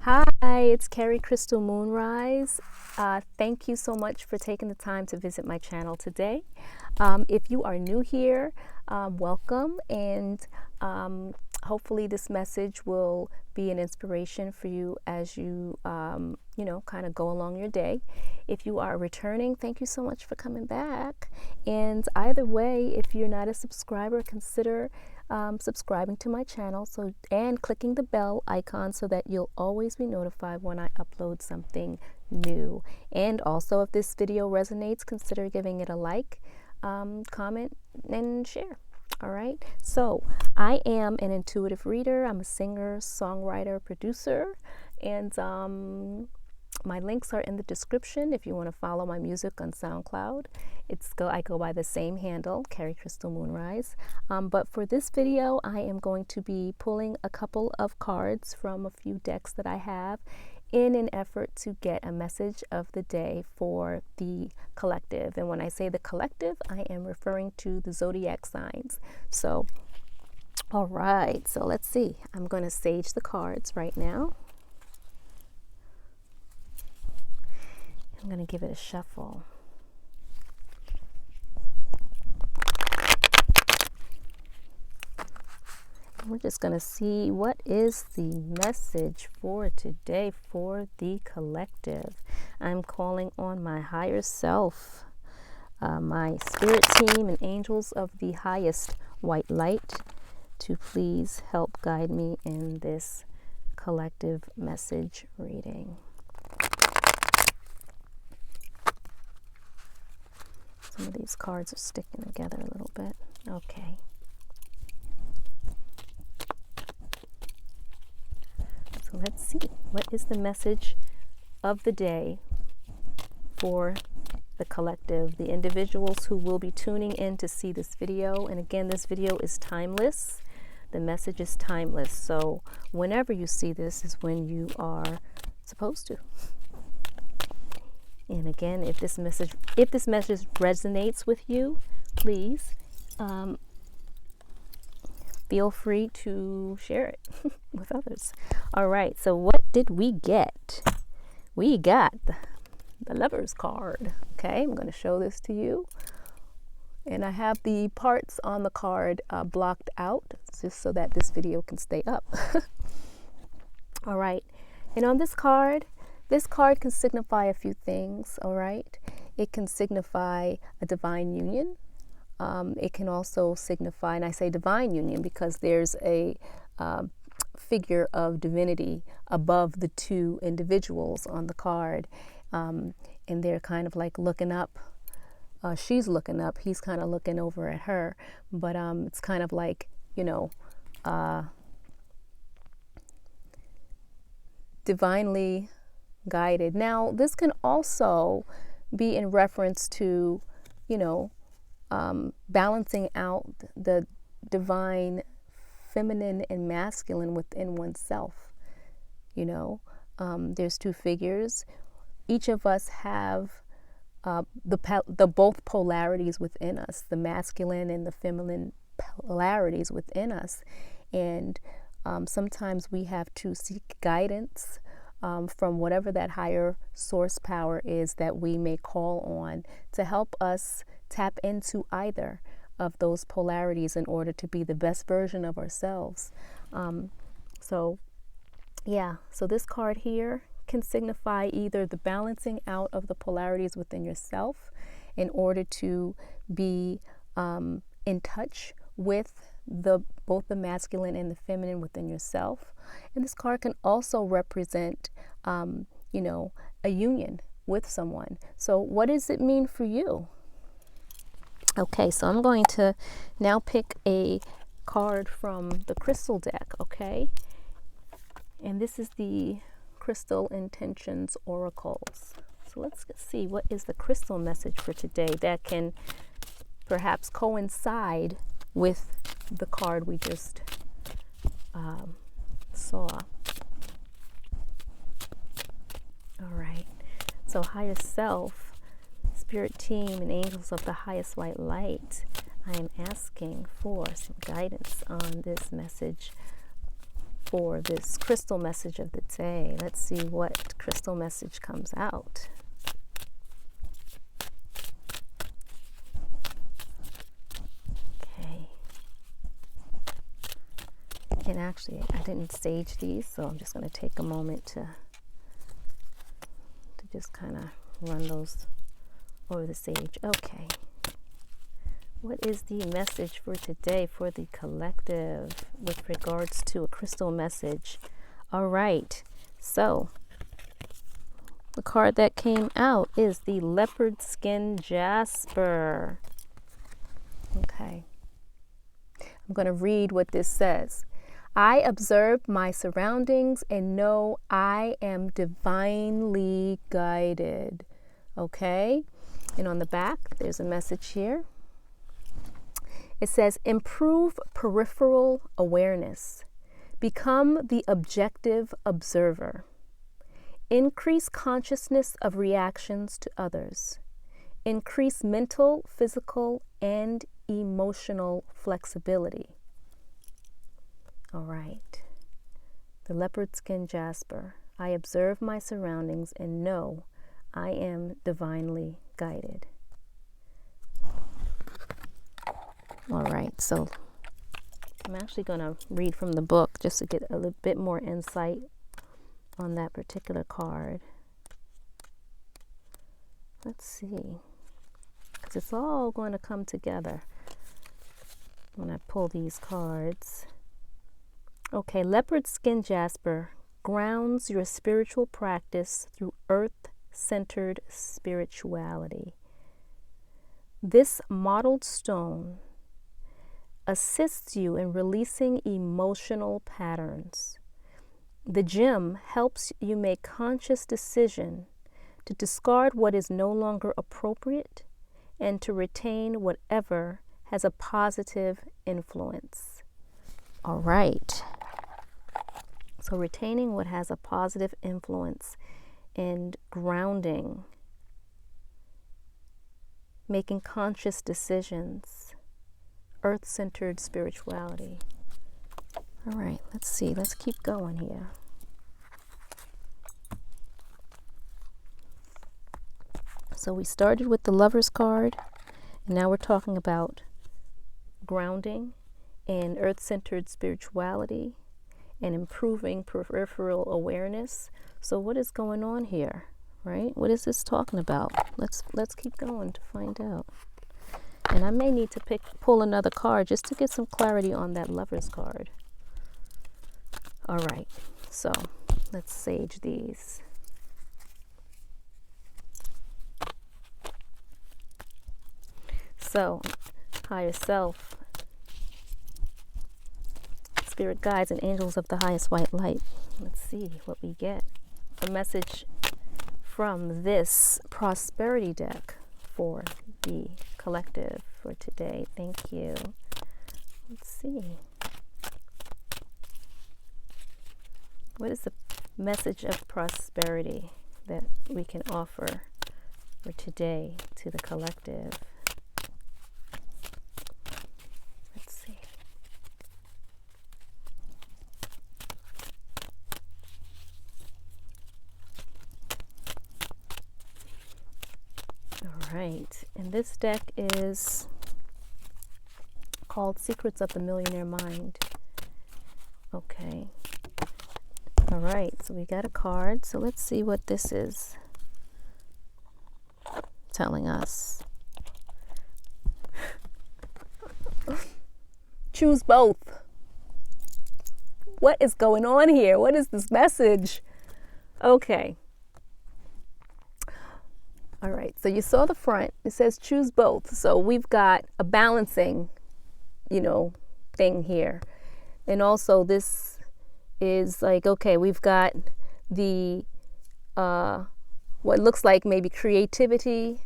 Hi, it's Kerie Crystal Moonrise. Thank you so much for taking the time to visit my channel today. If you are new here, welcome, and hopefully this message will be an inspiration for you as you, kind of go along your day. If you are returning, thank you so much for coming back. And either way, if you're not a subscriber, consider subscribing to my channel and clicking the bell icon so that you'll always be notified when I upload something new. And also, if this video resonates, consider giving it a like, comment, and share. All right, so I am an intuitive reader. I'm a singer, songwriter, producer, and my links are in the description if you want to follow my music on SoundCloud. I go by the same handle, Kerie Crystal Moonrise. But for this video, I am going to be pulling a couple of cards from a few decks that I have in an effort to get a message of the day for the collective. And when I say the collective, I am referring to the zodiac signs. So, all right, so let's see. I'm going to sage the cards right now. I'm going to give it a shuffle. We're just going to see what is the message for today for the collective. I'm calling on my higher self, my spirit team and angels of the highest white light to please help guide me in this collective message reading. Some of these cards are sticking together a little bit. Okay. So let's see. What is the message of the day for the collective, the individuals who will be tuning in to see this video? And again, this video is timeless. The message is timeless. So whenever you see this is when you are supposed to. And again, if this message resonates with you, please feel free to share it with others. All right, so what did we get? We got the Lover's card. Okay, I'm going to show this to you. And I have the parts on the card blocked out just so that this video can stay up. All right, and on this card can signify a few things, all right? It can signify a divine union. It can also signify, and I say divine union because there's a figure of divinity above the two individuals on the card. And they're kind of like looking up. She's looking up. He's kind of looking over at her. But it's kind of like, divinely guided. Now, this can also be in reference to, balancing out the divine feminine and masculine within oneself. There's two figures. Each of us have the both polarities within us, the masculine and the feminine polarities within us. And sometimes we have to seek guidance from whatever that higher source power is that we may call on to help us tap into either of those polarities in order to be the best version of ourselves. So this card here can signify either the balancing out of the polarities within yourself in order to be in touch with both the masculine and the feminine within yourself. And this card can also represent, a union with someone. So what does it mean for you? Okay, so I'm going to now pick a card from the crystal deck, okay? And this is the Crystal Intentions Oracles. So let's see, what is the crystal message for today that can perhaps coincide with the card we just saw. All right, so higher self, spirit team, and angels of the highest white light, I am asking for some guidance on this message for this crystal message of the day. Let's see what crystal message comes out. Okay. And actually, I didn't stage these, so I'm just going to take a moment to just kind of run those over the sage. Okay. What is the message for today for the collective with regards to a crystal message? All right. So the card that came out is the leopard skin jasper. Okay. I'm going to read what this says. I observe my surroundings and know I am divinely guided. Okay. And on the back, there's a message here. It says, improve peripheral awareness. Become the objective observer. Increase consciousness of reactions to others. Increase mental, physical, and emotional flexibility. All right. The leopard skin jasper. I observe my surroundings and know I am divinely guided. All right, so I'm actually going to read from the book just to get a little bit more insight on that particular card. Let's see, because it's all going to come together when I pull these cards. Okay, leopard skin jasper grounds your spiritual practice through earth-centered spirituality. This mottled stone assists you in releasing emotional patterns. The gem helps you make conscious decision to discard what is no longer appropriate and to retain whatever has a positive influence. All right. So retaining what has a positive influence and grounding, making conscious decisions. Earth-centered spirituality. All right, let's see. Let's keep going here. So we started with the Lover's card, and now we're talking about grounding and earth-centered spirituality and improving peripheral awareness. So what is going on here, right? What is this talking about? Let's keep going to find out. And I may need to pull another card just to get some clarity on that Lover's card. All right, so let's sage these. So, higher self, spirit guides and angels of the highest white light. Let's see what we get. A message from this prosperity deck for the collective for today. Thank you. Let's see. What is the message of prosperity that we can offer for today to the collective? Let's see. All right, and this deck is called Secrets of the Millionaire Mind. Okay. All right, so we got a card. So let's see what this is telling us. Choose both. What is going on here? What is this message? Okay. All right, so you saw the front. It says choose both. So we've got a balancing, thing here. And also this is like, okay, we've got the, what looks like maybe creativity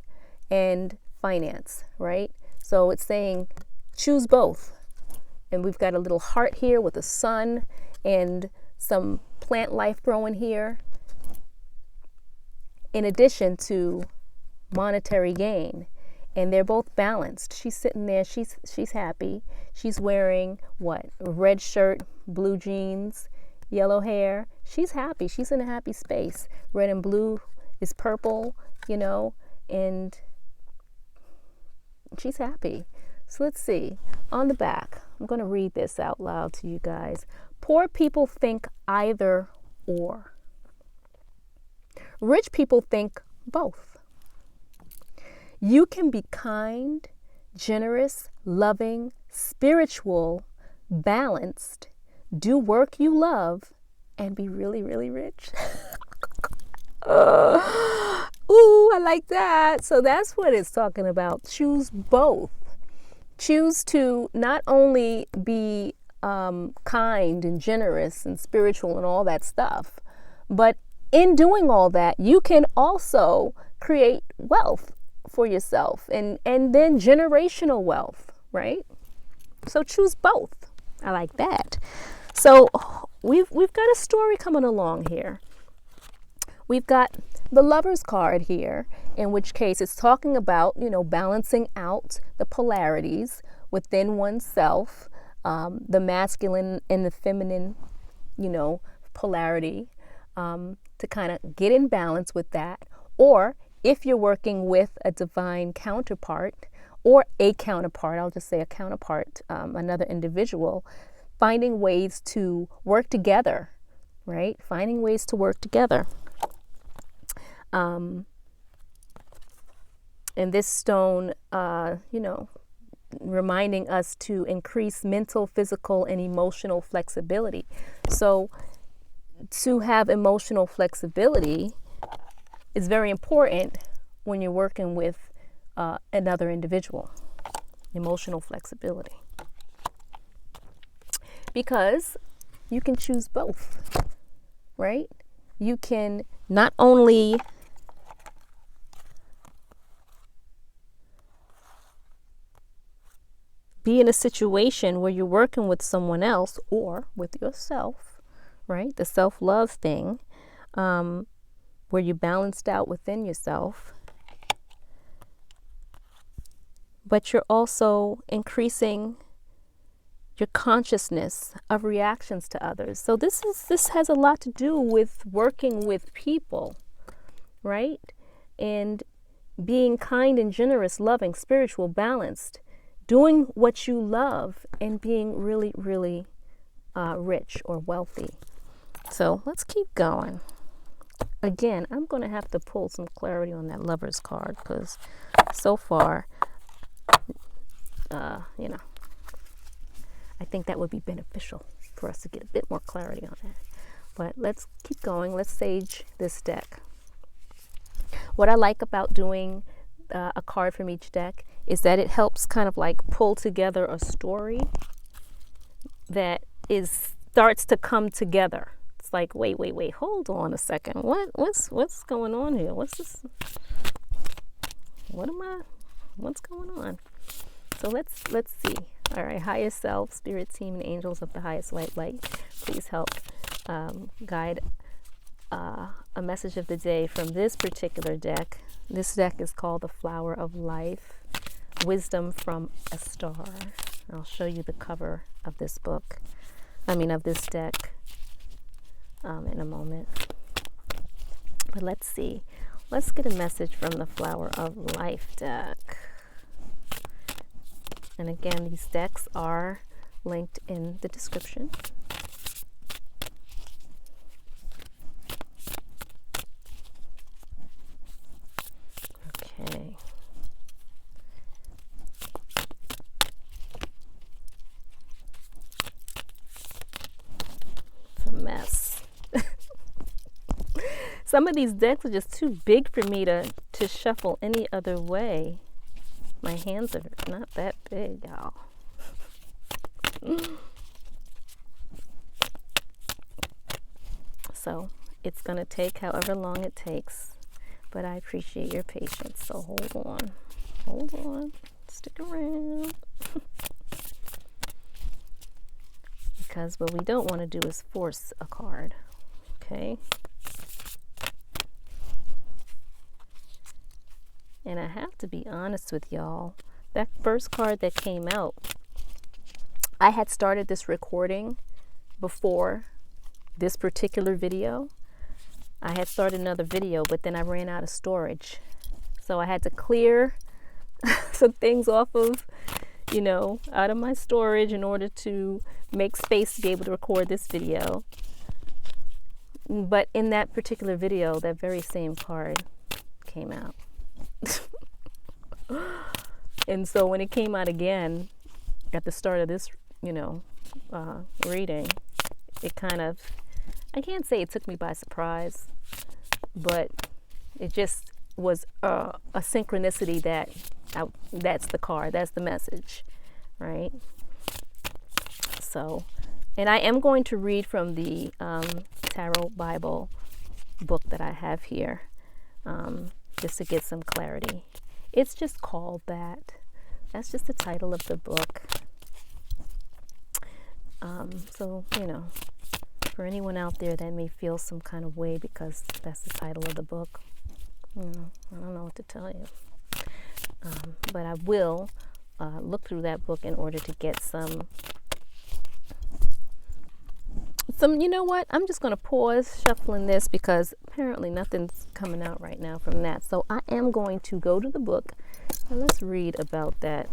and finance, right? So it's saying choose both. And we've got a little heart here with a sun and some plant life growing here. In addition to monetary gain, and they're both balanced. She's sitting there, she's happy. She's wearing what? A red shirt, blue jeans, yellow hair. She's happy. She's in a happy space. Red and blue is purple, you know, and she's happy. So let's see. On the back, I'm going to read this out loud to you guys. Poor people think either or. Rich people think both. You can be kind, generous, loving, spiritual, balanced, do work you love, and be really, really rich. Ooh, I like that. So that's what it's talking about. Choose both. Choose to not only be kind and generous and spiritual and all that stuff, but in doing all that, you can also create wealth for yourself and then generational wealth, right? So choose both. I like that. So we've got a story coming along here. We've got the Lover's card here, in which case it's talking about, you know, balancing out the polarities within oneself, the masculine and the feminine, you know, polarity, to kind of get in balance with that. Or if you're working with a divine counterpart or a counterpart, I'll just say a counterpart, another individual, finding ways to work together, right? Finding ways to work together. And this stone, you know, reminding us to increase mental, physical, and emotional flexibility. So to have emotional flexibility is very important when you're working with another individual. Emotional flexibility. Because you can choose both, right? You can not only be in a situation where you're working with someone else or with yourself, right? The self-love thing, where you're balanced out within yourself, but you're also increasing your consciousness of reactions to others. So this has a lot to do with working with people, right? And being kind and generous, loving, spiritual, balanced, doing what you love, and being really, really rich or wealthy. So let's keep going. Again, I'm going to have to pull some clarity on that Lover's card because so far, you know, I think that would be beneficial for us to get a bit more clarity on that. But let's keep going. Let's sage this deck. What I like about doing a card from each deck is that it helps kind of like pull together a story that starts to come together. It's like, wait, hold on a second. What's going on here? What's this? What's going on? So let's see. All right, highest self, spirit team, and angels of the highest white light, please help guide a message of the day from this particular deck. This deck is called the Flower of Life, Wisdom from a Star. I'll show you the cover of this book, of this deck in a moment. But let's see. Let's get a message from the Flower of Life deck. And again, these decks are linked in the description. Okay. It's a mess. Some of these decks are just too big for me to shuffle any other way. My hands are not that big, y'all. So it's going to take however long it takes, but I appreciate your patience. So hold on, stick around. Because what we don't want to do is force a card, okay? And I have to be honest with y'all, that first card that came out, I had started this recording before this particular video, I had started another video, but then I ran out of storage. So I had to clear some things off of, out of my storage in order to make space to be able to record this video. But in that particular video, that very same card came out. And so when it came out again at the start of this, reading, it kind of, I can't say it took me by surprise, but it just was a synchronicity that that's the card, that's the message, right? So, and I am going to read from the Tarot Bible book that I have here, just to get some clarity. It's just called that. That's just the title of the book. So, for anyone out there that may feel some kind of way because that's the title of the book, I don't know what to tell you. But I will look through that book in order to get some, you know what? I'm just going to pause shuffling this because apparently nothing's coming out right now from that. So I am going to go to the book and let's read about that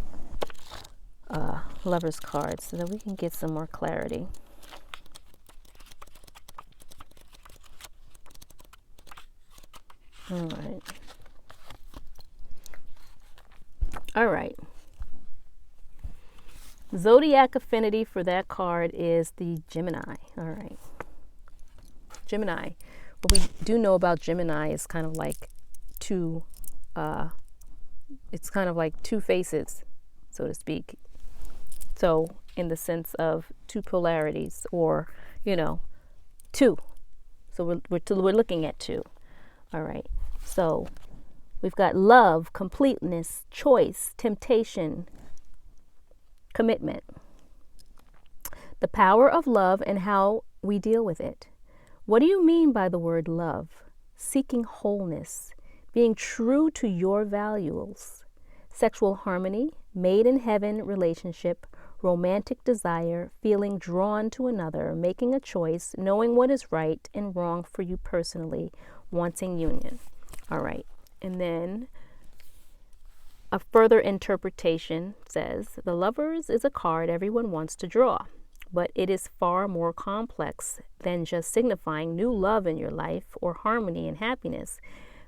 Lover's card so that we can get some more clarity. All right. Zodiac affinity for that card is the Gemini. All right. Gemini. What we do know about Gemini is kind of like two faces, so to speak. So in the sense of two polarities, or, two. So we're looking at two. All right. So we've got love, completeness, choice, temptation, commitment. The power of love and how we deal with it. What do you mean by the word love? Seeking wholeness, being true to your values, sexual harmony, made in heaven relationship, romantic desire, feeling drawn to another, making a choice, knowing what is right and wrong for you personally, wanting union. All right. And then a further interpretation says, the Lovers is a card everyone wants to draw, but it is far more complex than just signifying new love in your life or harmony and happiness.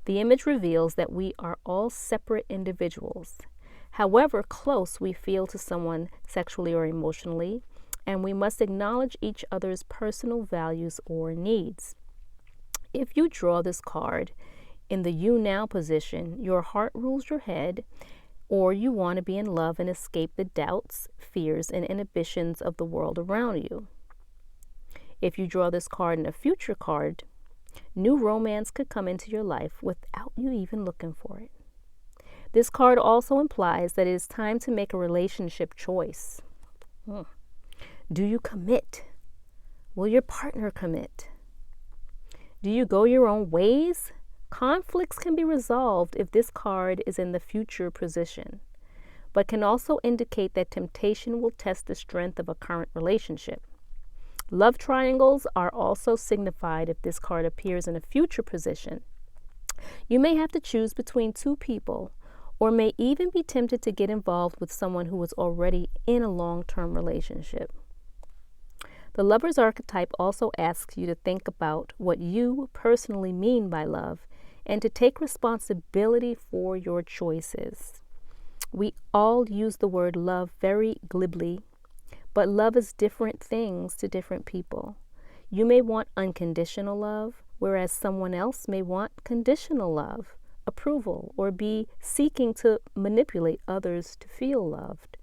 The image reveals that we are all separate individuals, however close we feel to someone sexually or emotionally, and we must acknowledge each other's personal values or needs. If you draw this card in the you now position, your heart rules your head, or you want to be in love and escape the doubts, fears, and inhibitions of the world around you. If you draw this card in a future card, new romance could come into your life without you even looking for it. This card also implies that it is time to make a relationship choice. Do you commit? Will your partner commit? Do you go your own ways? Conflicts can be resolved if this card is in the future position, but can also indicate that temptation will test the strength of a current relationship. Love triangles are also signified if this card appears in a future position. You may have to choose between two people, or may even be tempted to get involved with someone who is already in a long-term relationship. The Lover's archetype also asks you to think about what you personally mean by love and to take responsibility for your choices. We all use the word love very glibly, but love is different things to different people. You may want unconditional love, whereas someone else may want conditional love, approval, or be seeking to manipulate others to feel loved.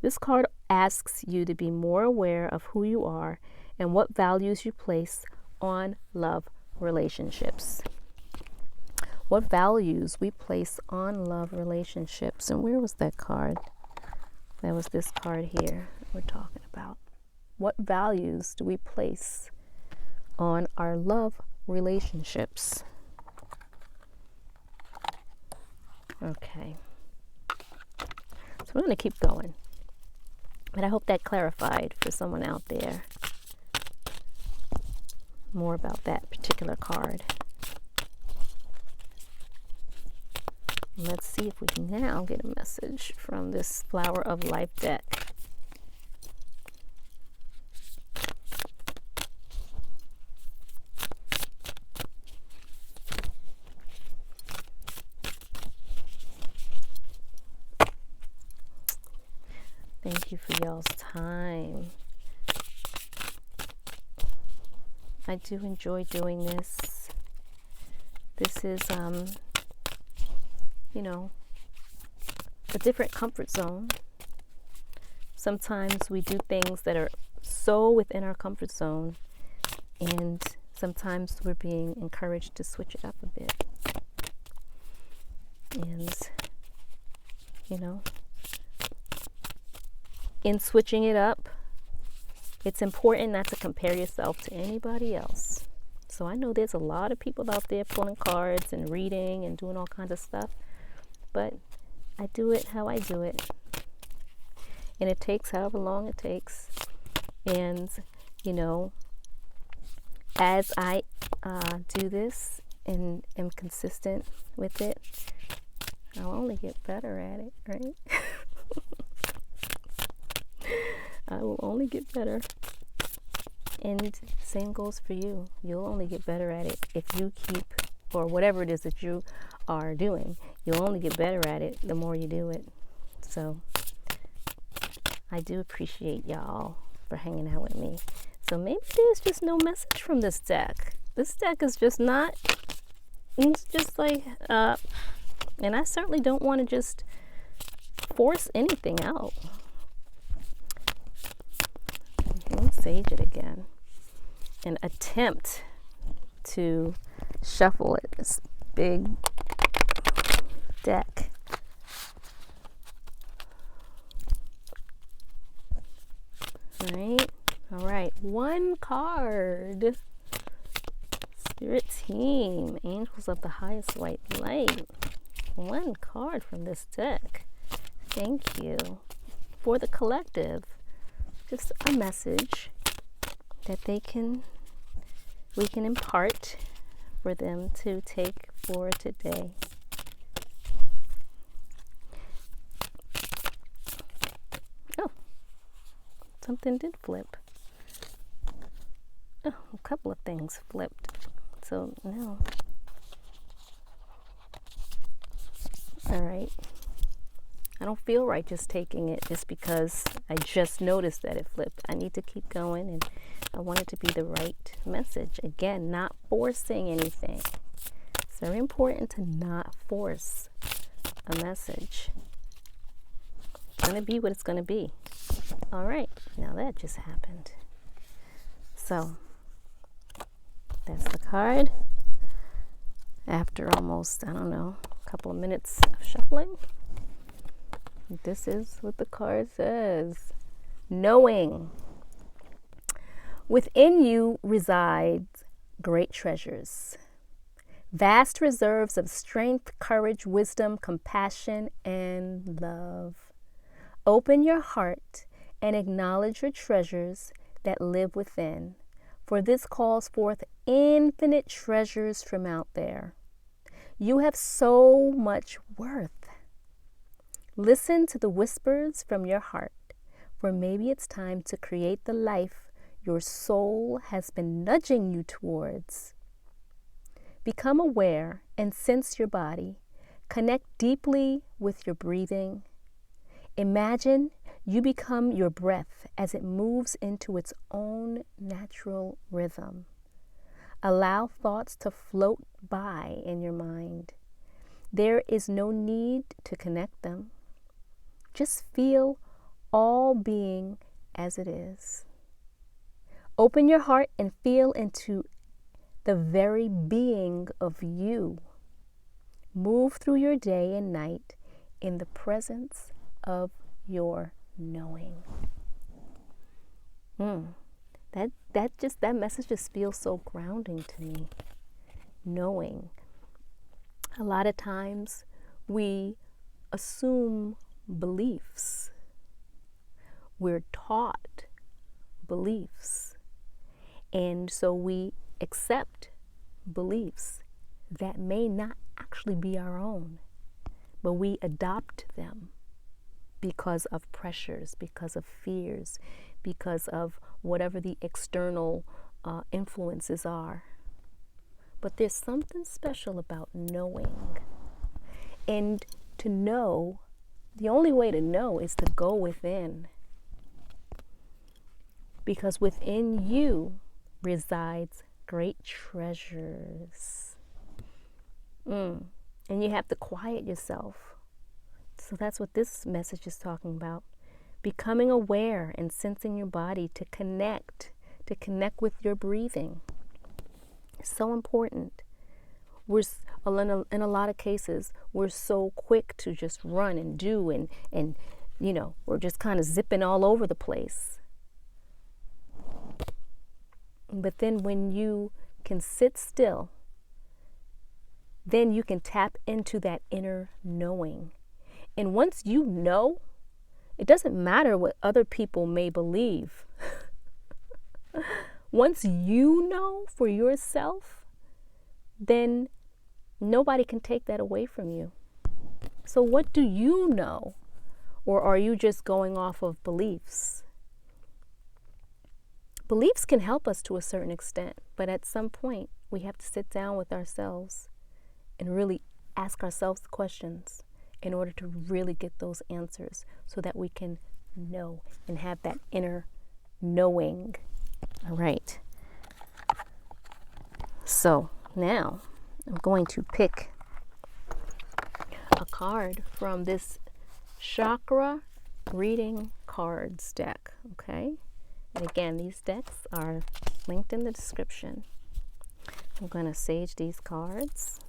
This card asks you to be more aware of who you are and what values you place on love relationships. What values we place on love relationships. And where was that card? That was this card here we're talking about. What values do we place on our love relationships? Okay. So we're going to keep going. But I hope that clarified for someone out there. more about that particular card. Let's see if we can now get a message from this Flower of Life deck. Thank you for y'all's time. I do enjoy doing this. This is, you know, a different comfort zone. Sometimes we do things that are so within our comfort zone, and sometimes we're being encouraged to switch it up a bit. And, you know, in switching it up, it's important not to compare yourself to anybody else. So I know there's a lot of people out there pulling cards and reading and doing all kinds of stuff, but I do it how I do it. And it takes however long it takes. And, you know, as I do this and am consistent with it, I'll only get better at it, right? I will only get better. And same goes for you. You'll only get better at it if you keep, or whatever it is that you are doing, you'll only get better at it the more you do it. So I do appreciate y'all for hanging out with me. So maybe there's just no message from this deck. This deck is just not, it's just like, and I certainly don't want to just force anything out. Let me sage it again and attempt to shuffle it, this big deck. All right, one card. Spirit team, Angels of the Highest White Light. One card from this deck. Thank you. For the collective, just a message that we can impart for them to take for today. Oh, something did flip. Oh, a couple of things flipped. So now, all right. I don't feel right just taking it just because I just noticed that it flipped. I need to keep going, and I want it to be the right message. Again, not forcing anything. It's very important to not force a message. It's going to be what it's going to be. All right, now that just happened. So that's the card. After almost, I don't know, a couple of minutes of shuffling, this is what the card says. Knowing. Within you resides great treasures, vast reserves of strength, courage, wisdom, compassion, and love. Open your heart and acknowledge your treasures that live within, for this calls forth infinite treasures from out there. You have so much worth. Listen to the whispers from your heart, for maybe it's time to create the life your soul has been nudging you towards. Become aware and sense your body. Connect deeply with your breathing. Imagine you become your breath as it moves into its own natural rhythm. Allow thoughts to float by in your mind. There is no need to connect them. Just feel all being as it is. Open your heart and feel into the very being of you. Move through your day and night in the presence of your knowing. That message just feels so grounding to me. Knowing. A lot of times we assume beliefs. We're taught beliefs. And so we accept beliefs that may not actually be our own, but we adopt them because of pressures, because of fears, because of whatever the external influences are. But there's something special about knowing. And to know, the only way to know is to go within. Because within you resides great treasures. And you have to quiet yourself. So that's what this message is talking about. Becoming aware and sensing your body to connect with your breathing. It's so important. We're in a lot of cases, we're so quick to just run and do and you know, we're just kind of zipping all over the place. But then when you can sit still, then you can tap into that inner knowing. And once you know, it doesn't matter what other people may believe. Once you know for yourself, then nobody can take that away from you. So what do you know? Or are you just going off of beliefs? Beliefs can help us to a certain extent, but at some point we have to sit down with ourselves and really ask ourselves questions in order to really get those answers so that we can know and have that inner knowing. All right. So now I'm going to pick a card from this chakra reading cards deck, okay? And again, these decks are linked in the description. I'm going to sage these cards.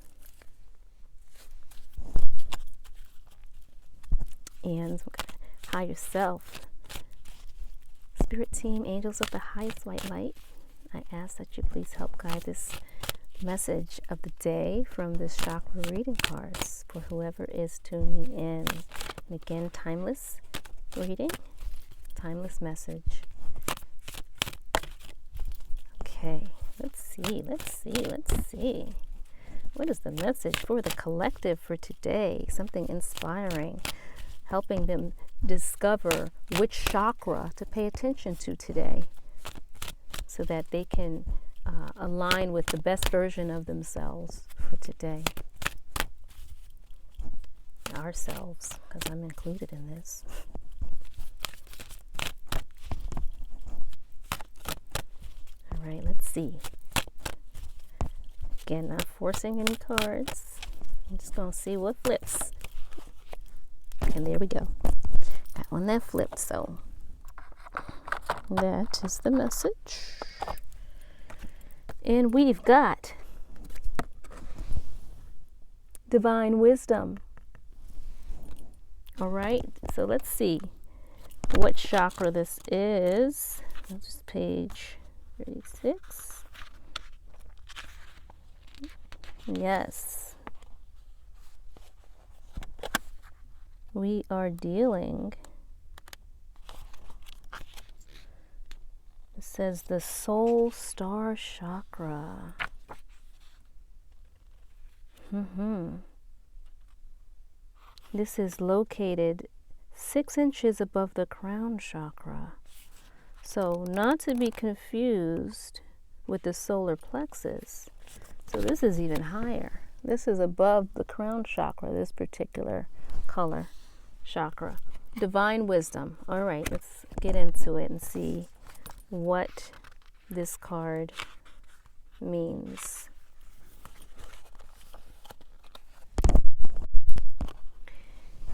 And higher self, spirit team, angels of the highest white light, I ask that you please help guide this message of the day from this chakra reading cards for whoever is tuning in. And again, timeless reading, timeless message. Okay, let's see. What is the message for the collective for today? Something inspiring, helping them discover which chakra to pay attention to today so that they can align with the best version of themselves for today. Ourselves, because I'm included in this. All right, let's see. Again, not forcing any cards. I'm just going to see what flips. And there we go. Got one that flipped, so that is the message. And we've got divine wisdom. All right, so let's see what chakra this is. This is page 36. Yes. We are dealing, it says the soul star chakra. This is located 6 inches above the crown chakra. So not to be confused with the solar plexus. So this is even higher. This is above the crown chakra, this particular color chakra. Divine wisdom. All right, let's get into it and see what this card means.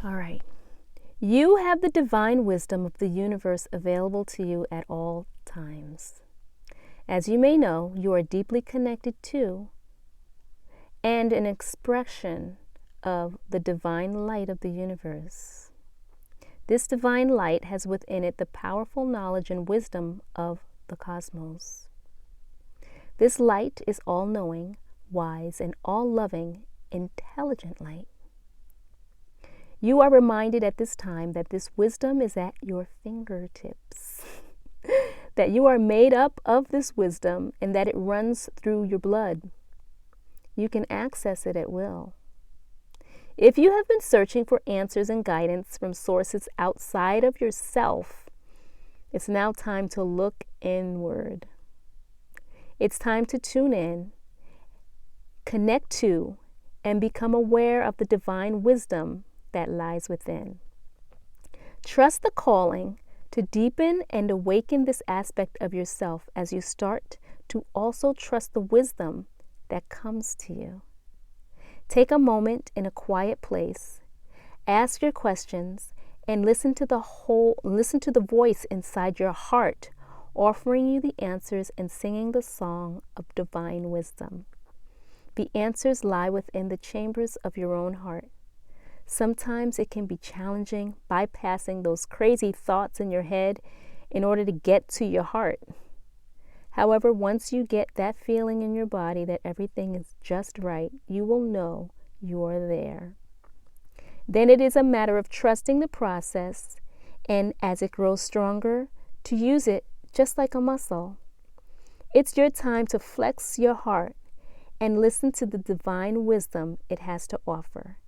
All right. You have the divine wisdom of the universe available to you at all times. As you may know, you are deeply connected to and an expression of the divine light of the universe. This divine light has within it the powerful knowledge and wisdom of the cosmos. This light is all-knowing, wise, and all-loving, intelligent light. You are reminded at this time that this wisdom is at your fingertips. that you are made up of this wisdom and that it runs through your blood. You can access it at will. If you have been searching for answers and guidance from sources outside of yourself, it's now time to look inward. It's time to tune in, connect to, and become aware of the divine wisdom that lies within. Trust the calling to deepen and awaken this aspect of yourself as you start to also trust the wisdom that comes to you. Take a moment in a quiet place, ask your questions, and listen to the voice inside your heart, offering you the answers and singing the song of divine wisdom. The answers lie within the chambers of your own heart. Sometimes it can be challenging bypassing those crazy thoughts in your head in order to get to your heart. However, once you get that feeling in your body that everything is just right, you will know you are there. Then it is a matter of trusting the process, and as it grows stronger, to use it just like a muscle. It's your time to flex your heart and listen to the divine wisdom it has to offer.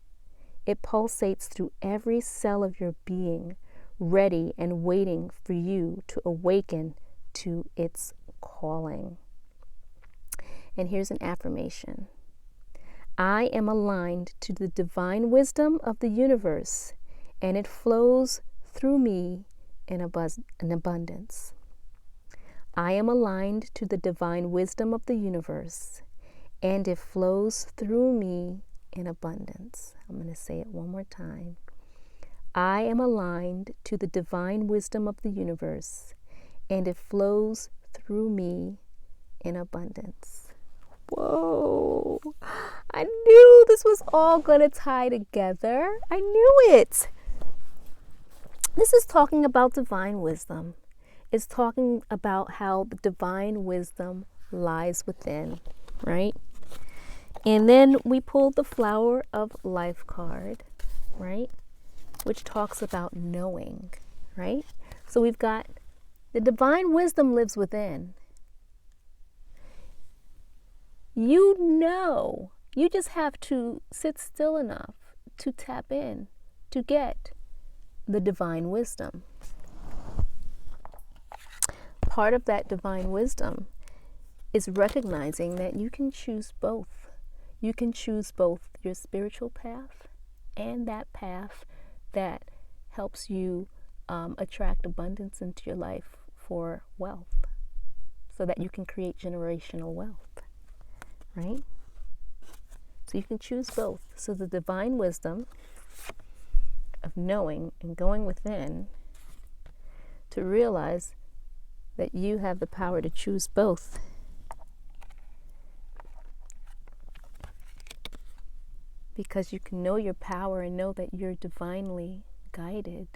It pulsates through every cell of your being, ready and waiting for you to awaken to its calling. And here's an affirmation. I am aligned to the divine wisdom of the universe, and it flows through me in abundance. I am aligned to the divine wisdom of the universe, and it flows through me in abundance. I'm going to say it one more time. I am aligned to the divine wisdom of the universe, and it flows through me in abundance. Whoa, I knew this was all going to tie together. I knew it. This is talking about divine wisdom. It's talking about how the divine wisdom lies within, right? And then we pulled the Flower of Life card, right? Which talks about knowing, right? So we've got the divine wisdom lives within. You know, you just have to sit still enough to tap in, to get the divine wisdom. Part of that divine wisdom is recognizing that you can choose both. You can choose both your spiritual path and that path that helps you attract abundance into your life for wealth, so that you can create generational wealth, right? So you can choose both. So the divine wisdom of knowing and going within to realize that you have the power to choose both. Because you can know your power and know that you're divinely guided.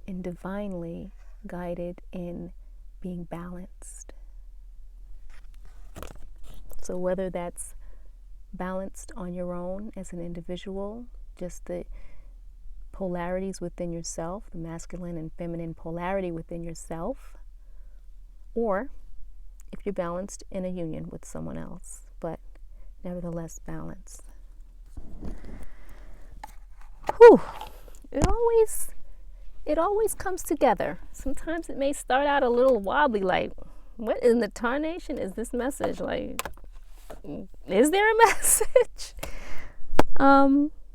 And divinely guided in being balanced. So whether that's balanced on your own as an individual, just the polarities within yourself, the masculine and feminine polarity within yourself, or if you're balanced in a union with someone else, but nevertheless balanced. Whew. It always comes together. Sometimes it may start out a little wobbly, like, what in the tarnation is this message? Like, is there a message?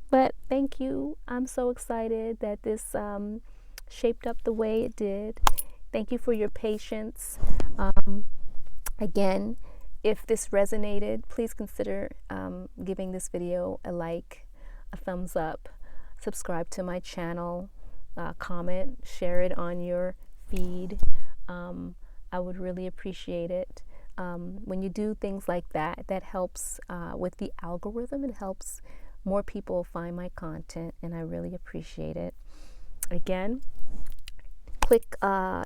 But thank you. I'm so excited that this shaped up the way it did. Thank you for your patience. Again, if this resonated, please consider giving this video a like, a thumbs up, subscribe to my channel, comment, share it on your feed. I would really appreciate it. When you do things like that, that helps with the algorithm. It helps more people find my content, and I really appreciate it. Again,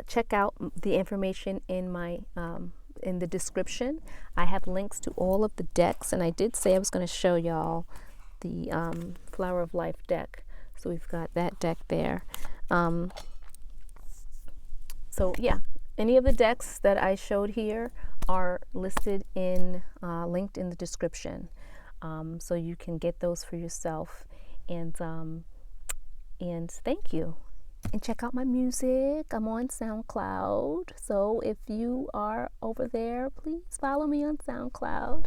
check out the information in my in the description. I have links to all of the decks, and I did say I was going to show y'all the Flower of Life deck. So we've got that deck there. So yeah, any of the decks that I showed here are listed in, linked in the description. So you can get those for yourself. And thank you. And check out my music. I'm on SoundCloud. So if you are over there, please follow me on SoundCloud.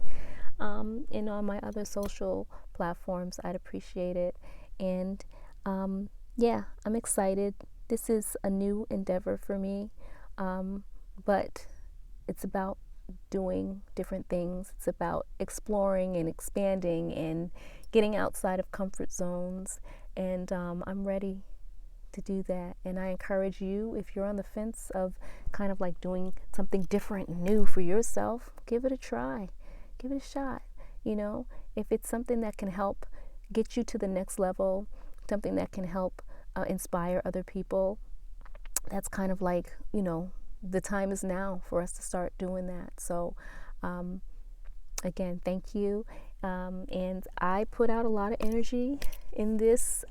And on my other social platforms, I'd appreciate it. And yeah, I'm excited. This is a new endeavor for me, but it's about doing different things. It's about exploring and expanding and getting outside of comfort zones. And I'm ready to do that. And I encourage you, if you're on the fence of kind of like doing something different and new for yourself, give it a try. Give it a shot. You know, if it's something that can help get you to the next level, something that can help inspire other people, that's kind of like, you know, the time is now for us to start doing that. So again, thank you. And I put out a lot of energy in this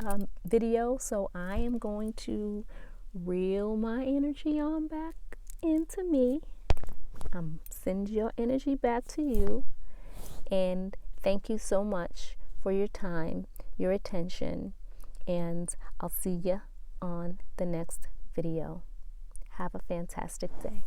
video, so I am going to reel my energy on back into me. Send your energy back to you. And thank you so much for your time, your attention, and I'll see you on the next video. Have a fantastic day.